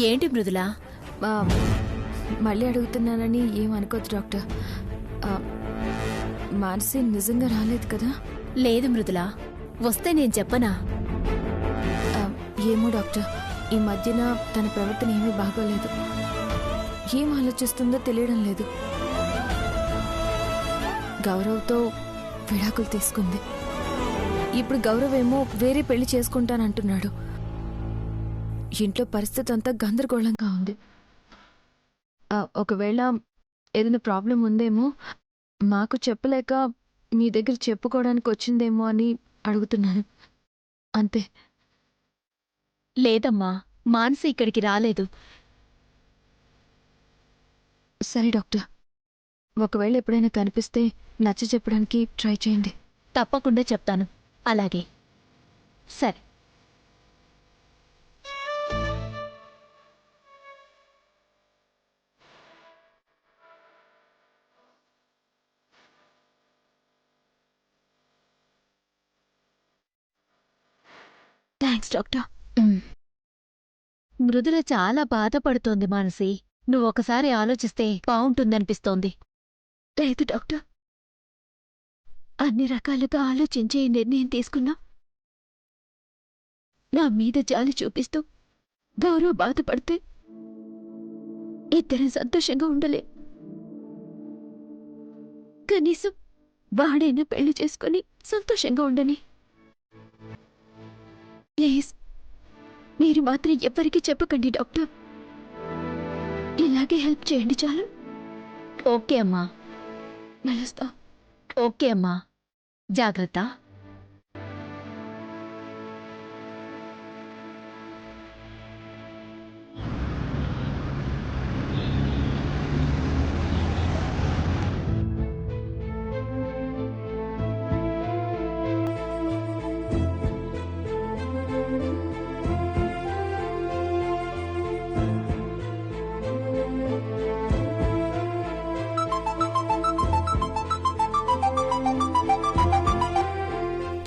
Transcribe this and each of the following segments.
ఏంటి మృదుల? ఆ, మళ్ళీ అడుగుతున్నానని ఏమనుకోద్దు డాక్టర్. మానసి నిజంగా రాలేదు కదా? లేదు మృదుల, వస్తే నేను చెప్పనా? ఏమో డాక్టర్, ఈ మధ్యన తన ప్రవర్తన ఏమీ బాగోలేదు. ఏం ఆలోచిస్తుందో తెలియడం లేదు. గౌరవ్తో విడాకులు తీసుకుంది. ఇప్పుడు గౌరవ్ ఏమో వేరే పెళ్లి చేసుకుంటానంటున్నాడు. ఇంట్లో పరిస్థితి అంతా గందరగోళంగా ఉంది. ఒకవేళ ఏదైనా ప్రాబ్లం ఉందేమో, మాకు చెప్పలేక మీ దగ్గర చెప్పుకోవడానికి వచ్చిందేమో అని అడుగుతున్నాను, అంతే. లేదమ్మా, మానసి ఇక్కడికి రాలేదు. సరే డాక్టర్, ఒకవేళ ఎప్పుడైనా కనిపిస్తే నచ్చ చెప్పడానికి ట్రై చేయండి. తప్పకుండా చెప్తాను. అలాగే, సరే. Thanks doctor. మృదుల చాలా బాధపడుతోంది మానసి. నువ్వొకసారి ఆలోచిస్తే బావుంటుందనిపిస్తోంది. లేదు డాక్టర్, అన్ని రకాలుగా ఆలోచించే ఈ నిర్ణయం తీసుకున్నా నా మీద జాలి చూపిస్తూ గౌరవ బాధపడితే ఇద్దరం సంతోషంగా ఉండలే. కనీసం వాడైనా పెళ్లి చేసుకుని సంతోషంగా ఉండని. ప్లీజ్, మీరు మాత్రం ఎవ్వరికీ చెప్పకండి డాక్టర్. ఇలాగే హెల్ప్ చేయండి చాలు. ఓకే అమ్మా. నలుస్తా. ఓకే అమ్మా, జాగ్రత్త.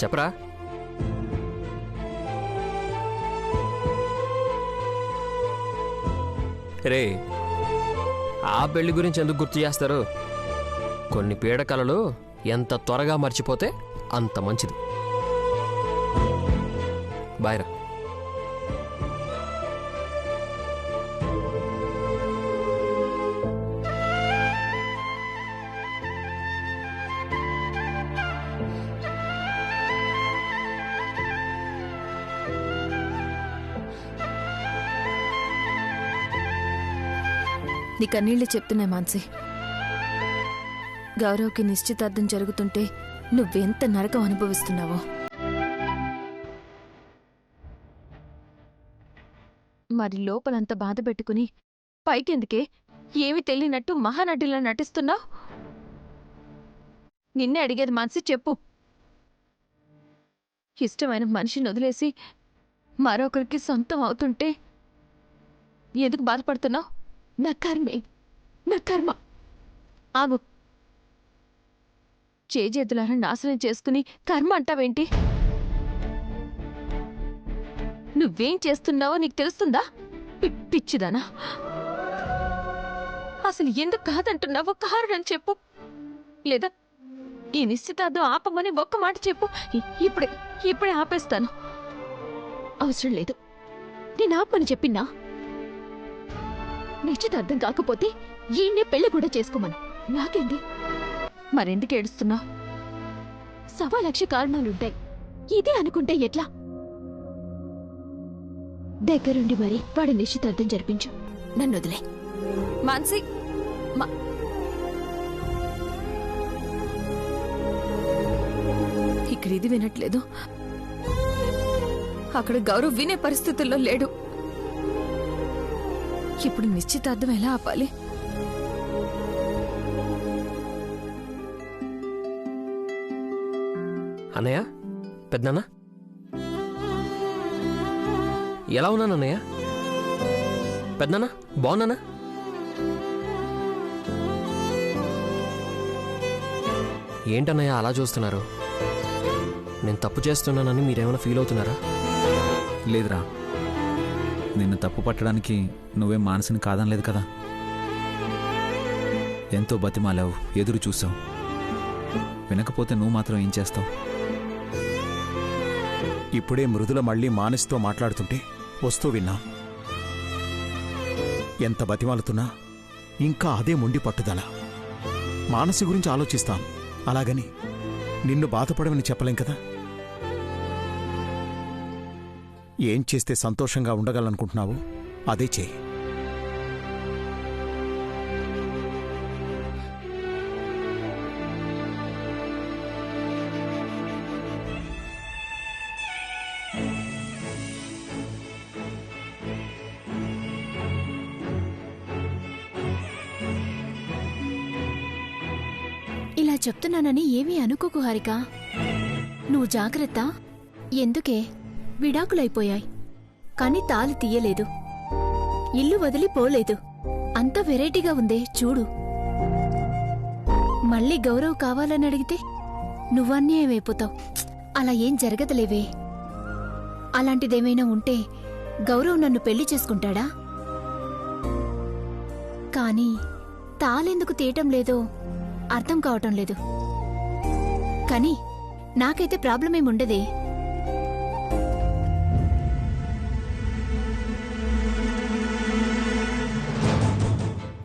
చెప్పరా? రే, ఆ పెళ్లి గురించి ఎందుకు గుర్తు చేస్తారు? కొన్ని పీడకలలు ఎంత త్వరగా మర్చిపోతే అంత మంచిది. బాయ్రా. నీ కన్నీళ్లు చెప్తున్నాయి మాన్సి. గౌరవ్కి నిశ్చితార్థం జరుగుతుంటే నువ్వెంత నరకం అనుభవిస్తున్నావో. మరి లోపలంత బాధ పెట్టుకుని పైకెందుకే ఏమీ తెలియనట్టు మహానటిలా నటిస్తున్నావు? నిన్నే అడిగేది మాన్సి, చెప్పు. ఇష్టమైన మనిషిని వదిలేసి మరొకరికి సొంతం అవుతుంటే ఎందుకు బాధపడుతున్నావు? నా కర్మే, నా కర్మ. ఆగు. చేజేతులారా నాశనం చేసుకుని కర్మ అంటావేంటి? నువ్వేం చేస్తున్నావో నీకు తెలుస్తుందా? పిచ్చిదానా? అసలు ఎందుకు కాదంటున్నావో కారణం చెప్పు. లేదా ఈ నిశ్చితార్థం ఆపమని ఒక్క మాట చెప్పు. ఇప్పుడే ఆపేస్తాను. అవసరం లేదు, నేను ఆపమని చెప్పినా. నిశ్చితార్థం కాకపోతే ఈయన్నే పెళ్లి కూడా చేసుకోమను, నాకేంటి? మరెందుకు ఏడుస్తున్నా? 1,00,000 కారణాలుంటాయి. ఇదే అనుకుంటే ఎట్లా? దగ్గరుండి మరి వాడి నిశ్చితార్థం జరిపించు. నన్ను వదిలే. మాన్సి, ఇక్కడ ఇది వినట్లేదు, అక్కడ గౌరవ్ వినే పరిస్థితుల్లో లేడు. ఇప్పుడు నిశ్చితార్థం ఎలా ఆపాలి? అన్నయ్య, పెద్దనా, ఎలా ఉన్నాను అన్నయ్య? పెద్దనా, బాగున్నానా? ఏంటన్నయ్య అలా చూస్తున్నారు? నేను తప్పు చేస్తున్నానని మీరేమైనా ఫీల్ అవుతున్నారా? లేదురా, నిన్ను తప్పు పట్టడానికి నువ్వేం మానసిని కాదనలేదు కదా. ఎంతో బతిమాలావు, ఎదురు చూసావు. వినకపోతే నువ్వు మాత్రం ఏం చేస్తావు? ఇప్పుడే మృదుల మళ్ళీ మానసితో మాట్లాడుతుంటే వస్తూ విన్నా. ఎంత బతిమాలుతున్నా ఇంకా అదే మొండి పట్టుదల. మానసి గురించి ఆలోచిస్తాను, అలాగని నిన్ను బాధపడమని చెప్పలేం కదా. ఏం చేస్తే సంతోషంగా ఉండగలనుకుంటున్నావో అదే చేయి. ఇలా చెప్తున్నానని ఏమీ అనుకోకు హారిక. నువ్వు జాగ్రత్త. ఎందుకే విడాకులైపోయాయి, కాని తాళి తీయలేదు, ఇల్లు వదిలి పోలేదు. అంత వెరైటీగా ఉందే చూడు. మళ్ళీ గౌరవ్ కావాలని అడిగితే నువ్వన్యాయమైపోతావు. అలా ఏం జరగదులేవే. అలాంటిదేమైనా ఉంటే గౌరవ్ నన్ను పెళ్లి చేసుకుంటాడా? కాని తాళెందుకు తీయటం లేదో అర్థం కావటం లేదు. కాని నాకైతే ప్రాబ్లమేముండదే.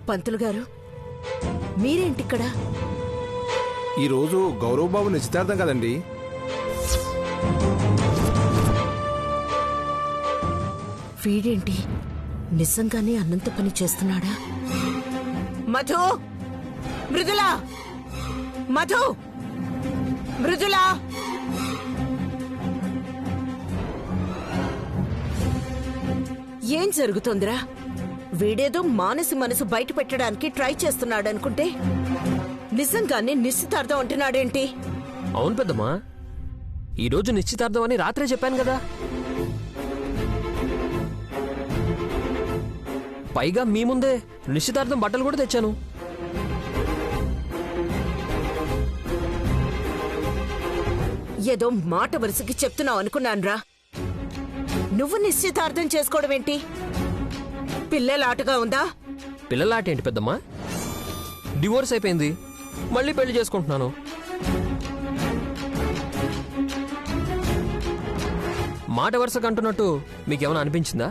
పంతులు గారు, మీరేంటిక్కడ? ఈరోజు గౌరవ్ బాబు నిశ్చితార్థం కదండి. వీడేంటి నిజంగానే అన్నంత పని చేస్తున్నాడా? మధు, మృదులా, మధు, మృదులా. ఏం జరుగుతోందిరా? వీడేదో మానసి మనసు బయట పెట్టడానికి ట్రై చేస్తున్నాడనుకుంటే నిజంగానే నిశ్చితార్థం అంటున్నాడేంటి? అవును పెద్దమ్మా, ఈరోజు నిశ్చితార్థం అని రాత్రే చెప్పాను కదా. పైగా మీ ముందే నిశ్చితార్థం బట్టలు కూడా తెచ్చాను. ఏదో మాట వరుసకి చెప్తున్నావు అనుకున్నాన్రా. నువ్వు నిశ్చితార్థం చేసుకోవడం ఏంటి? పిల్లలాటగా ఉందా? పిల్లలాట ఏంటి పెద్దమ్మా? డివోర్స్ అయిపోయింది, మళ్ళీ పెళ్లి చేసుకుంటున్నాను. మాట వరుసగా అంటున్నట్టు మీకేమైనా అనిపించిందా?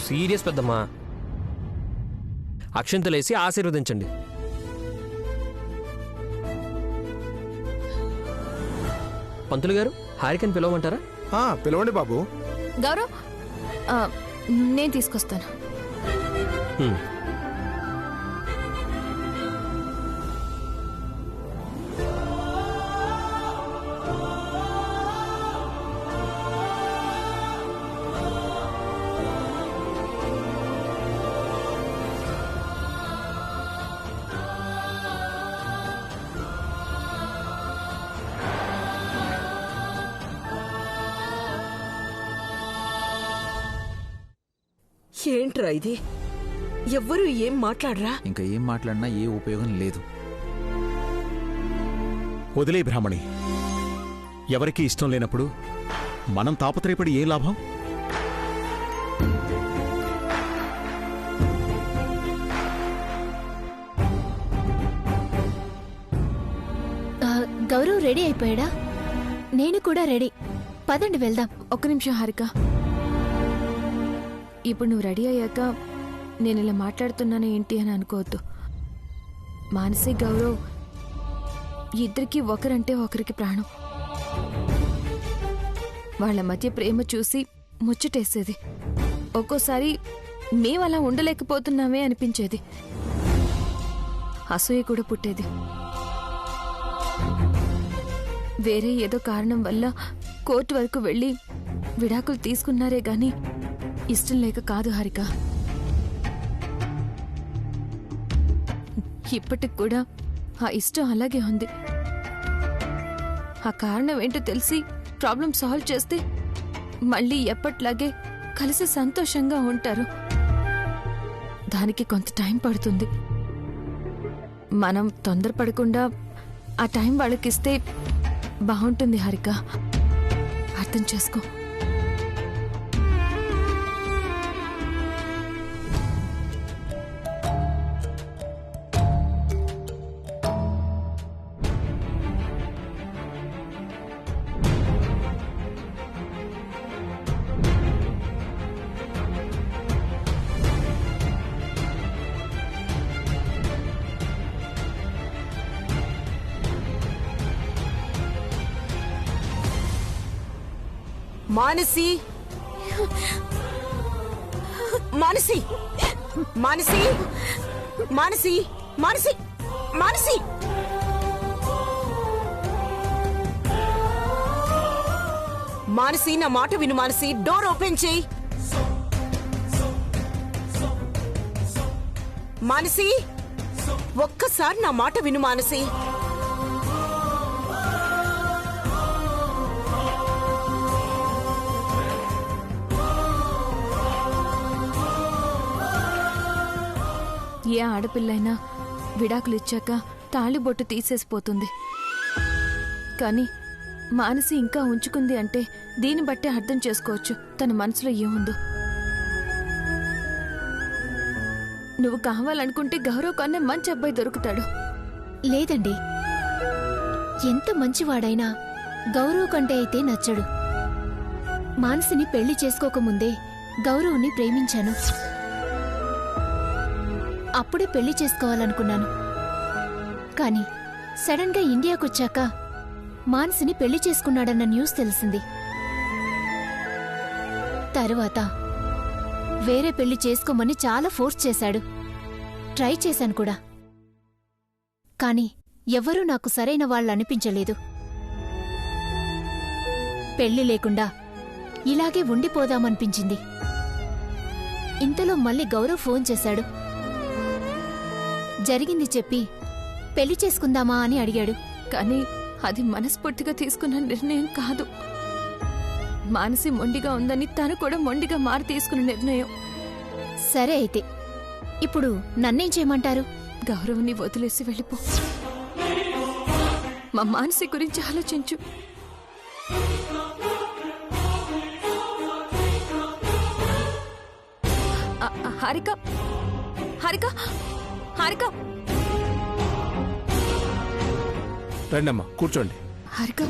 సీరియస్ పెద్దమ్మా. అక్షంతలేసి ఆశీర్వదించండి. పంతులు గారు, హారికని పిలవమంటారా? పిలవండి బాబు. గౌరవ్, నేను తీసుకొస్తాను. ఏంట్రా ఇది? ఎవ్వరూ ఏం మాట్లాడరా? ఇంకా ఏం మాట్లాడినా ఏ ఉపయోగం లేదు. వదిలే బ్రాహ్మణి. ఎవరికీ ఇష్టం లేనప్పుడు మనం తాపత్రయపడి ఏ లాభం? గౌరవ్ రెడీ అయిపోయాడా? నేను కూడా రెడీ. పదండి వెళ్దాం. ఒక్క నిమిషం హారిక. ఇప్పుడు నువ్వు రెడీ అయ్యాక నేను ఇలా మాట్లాడుతున్నాను ఏంటి అని అనుకోవద్దు. మానసి, గౌరవ్ ఇద్దరికి ఒకరంటే ఒకరికి ప్రాణం. వాళ్ళ మధ్య ప్రేమ చూసి ముచ్చటేసేది. ఒక్కోసారి మేము అలా ఉండలేకపోతున్నామే అనిపించేది. అసూయ కూడా పుట్టేది. వేరే ఏదో కారణం వల్ల కోర్టు వరకు వెళ్ళి విడాకులు తీసుకున్నారే గాని ఇష్టం లేక కాదు హారిక. ఇప్పటికి కూడా ఆ ఇష్టం అలాగే ఉంది. ఆ కారణం ఏంటో తెలిసి ప్రాబ్లం సాల్వ్ చేస్తే మళ్ళీ ఎప్పట్లాగే కలిసి సంతోషంగా ఉంటారు. దానికి కొంత టైం పడుతుంది. మనం తొందరపడకుండా ఆ టైం వాళ్ళకిస్తే బాగుంటుంది హారిక. అర్థం చేసుకో. మానసి మానసి మానసి మానసి మానసి మానసి మానసి నా మాట విను మానసి. డోర్ ఓపెన్ చేయి మానసి. ఒక్కసారి నా మాట విను మానసి. ఏ ఆడపిల్లైనా విడాకులిచ్చాక తాళిబొట్టు తీసేసిపోతుంది. కానీ మానసి ఇంకా ఉంచుకుంది అంటే దీన్ని బట్టే అర్థం చేసుకోవచ్చు తన మనసులో ఏముందో. నువ్వు కావాలనుకుంటే గౌరవ్ కన్నా మంచి అబ్బాయి దొరుకుతాడు. లేదండి, ఎంత మంచివాడైనా గౌరవ్ కంటే అయితే నచ్చడు. మానసిని పెళ్లి చేసుకోకముందే గౌరవ్ని ప్రేమించాను. అప్పుడే పెళ్లి చేసుకోవాలనుకున్నాను. కానీ సడన్ గా ఇండియాకొచ్చాక మానసిని పెళ్లి చేసుకున్నాడన్న న్యూస్ తెలిసింది. తరువాత వేరే పెళ్లి చేసుకోమని చాలా ఫోర్స్ చేశాడు. ట్రై చేశాను కూడా. కాని ఎవ్వరూ నాకు సరైన వాళ్ళనిపించలేదు. పెళ్లి లేకుండా ఇలాగే ఉండిపోదామనిపించింది. ఇంతలో మళ్ళీ గౌరవ్ ఫోన్ చేశాడు. జరిగింది చెప్పి పెళ్లి చేసుకుందామా అని అడిగాడు. కానీ అది మనస్ఫూర్తిగా తీసుకున్న నిర్ణయం కాదు. మానసి మొండిగా ఉందని తను కూడా మొండిగా మారి తీసుకున్న నిర్ణయం. సరే అయితే ఇప్పుడు నన్నేం చేయమంటారు? గౌరవ్ని వదిలేసి వెళ్ళిపో. మా మానసి గురించి ఆలోచించు. హారిక హారిక హారిక రండమ్మా కూర్చోండి. హారిక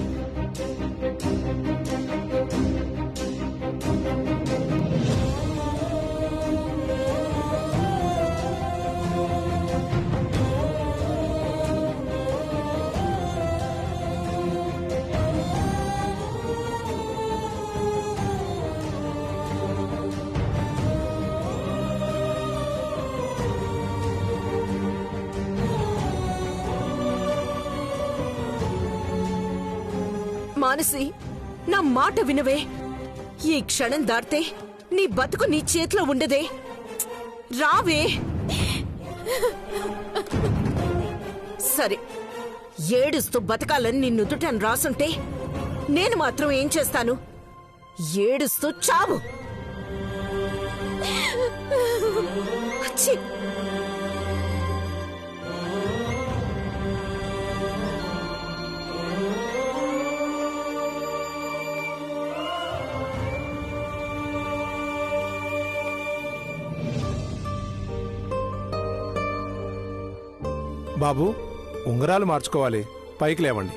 మానసి, నా మాట వినవే. ఈ క్షణం దాటితే నీ బతుకు నీ చేతిలో ఉండదే. రావే. సరే, ఏడుస్తూ బతకాలని నీ నుదుటని రాసుంటే నేను మాత్రం ఏం చేస్తాను? ఏడుస్తూ చావు. ఛీ! బాబు, ఉంగరాలు మార్చుకోవాలి. పైకి లేవండి.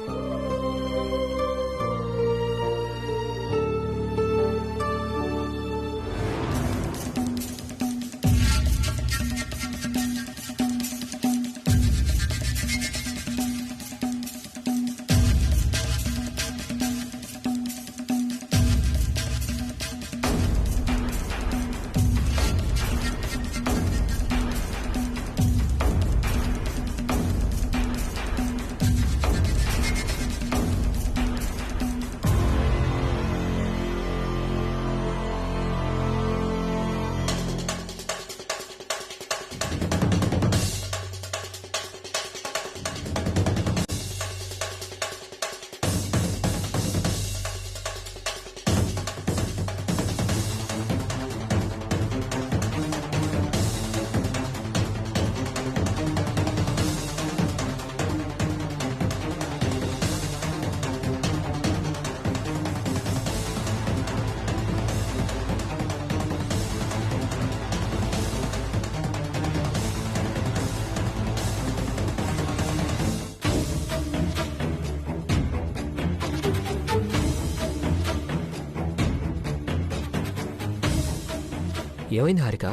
ఏమైంది హారిక?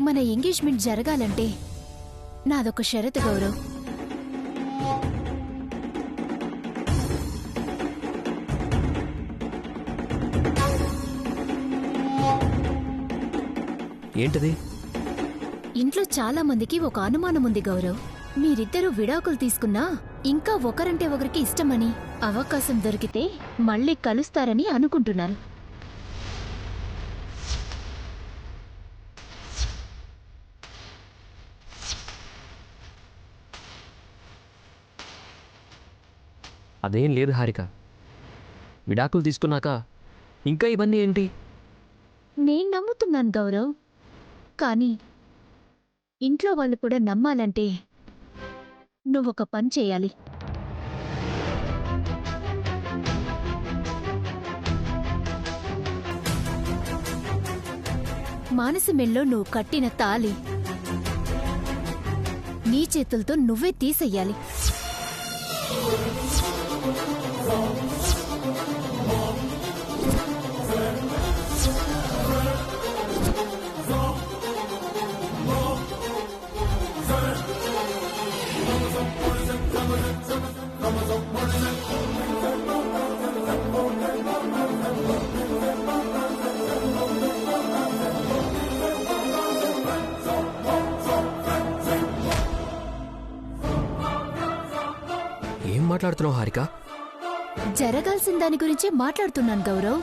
మన ఎంగేజ్మెంట్ జరగాలంటే నాదొక షరతు గౌరవ్. ఏంటిది? ఇంట్లో చాలా మందికి ఒక అనుమానం ఉంది గౌరవ్. మీరిద్దరూ విడాకులు తీసుకున్నా ఇంకా ఒకరంటే ఒకరికి ఇష్టమని, అవకాశం దొరికితే మళ్ళీ కలుస్తారని అనుకుంటున్నారు. అదేం లేదు హారిక. విడాకులు తీసుకున్నాక ఇంకా ఇవన్నీ ఏంటి? నేను నమ్ముతున్నాను గౌరవ్, కానీ ఇంట్లో వాళ్ళు కూడా నమ్మాలంటే నువ్వొక పని చేయాలి. మానసి మెల్లో నువ్వు కట్టిన తాళి నీ చేతులతో నువ్వే తీసెయ్యాలి. ఏం మాట్లాడుతున్నావు హారిక? జరగాల్సిన దాని గురించే మాట్లాడుతున్నాను గౌరవ్.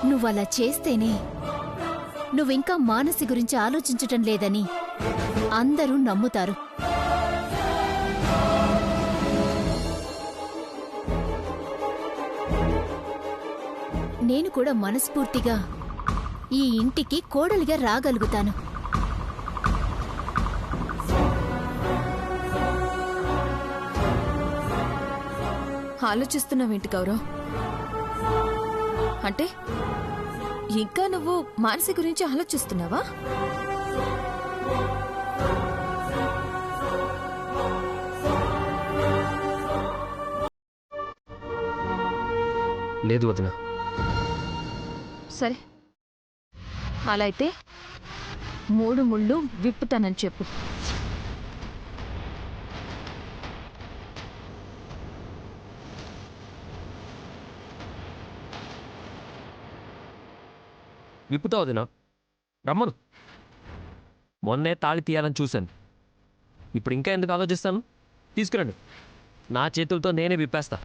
నువ్వలా చేస్తేనే నువ్వింకా మానసి గురించి ఆలోచించటం లేదని అందరూ నమ్ముతారు. నేను కూడా మనస్ఫూర్తిగా ఈ ఇంటికి కోడలిగా రాగలుగుతాను. ఆలోచిస్తున్నావేంటి గౌరవ్? అంటే ఇంకా నువ్వు మానసి గురించి ఆలోచిస్తున్నావా? లేదు వదిన. సరే, అలా అయితే 3 ముళ్ళు విప్పుతానని చెప్పు. విప్పుతావు వదిన, రమ్మను. మొన్నే తాళి తీయాలని చూశాను. ఇప్పుడు ఇంకా ఎందుకు ఆలోచిస్తాను? తీసుకురండి, నా చేతులతో నేనే విప్పేస్తా.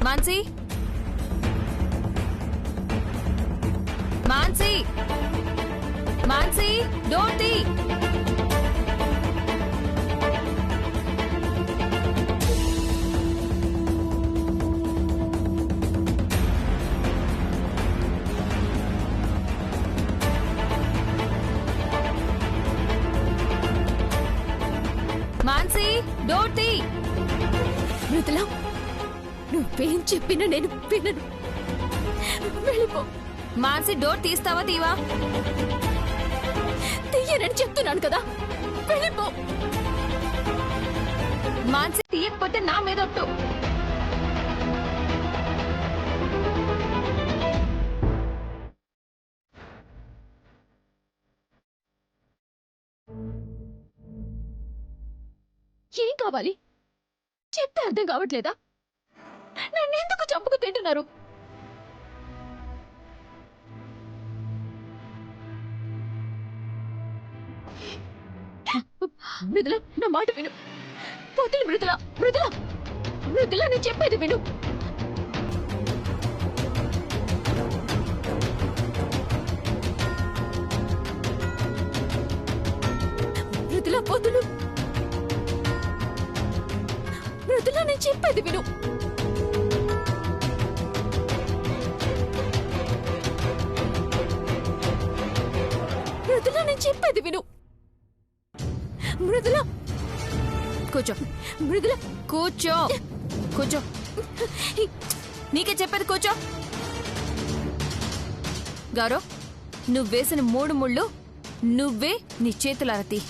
మాన్సీ, మాన్సీ, మాన్సీ, డోర్ తీ. మాన్సీ, డోర్ తీ. మృదులా, నువ్వేం చెప్పినా నేను వినను. వెళ్ళిపో. మాన్సీ, డోర్ తీస్తావా తీవా? తీయనని చెప్తున్నాను కదా, వెళ్ళిపో. మాన్సీ, తీయకపోతే నా మీద ఒట్టు. ఏం కావాలి చెప్తే అర్థం కావట్లేదా? నన్ను ఎందుకు చంపుకు తింటున్నారు? మృదుల, నా మాట విను. పోతులు మృదుల, మృదుల, మృదుల, నేను చెప్పేది విను. మృదుల, పోతులు, మృదుల, నేను చెప్పేది విను. మృదుల, నేను చెప్పేది విను. మృదుల, కూర్చో. మృదుల, కూర్చో, కూర్చో. నీకే చెప్పేది, కూర్చో. గౌరవ్, నువ్వు వేసిన 3 ముళ్ళు నువ్వే నీ చేతులారతి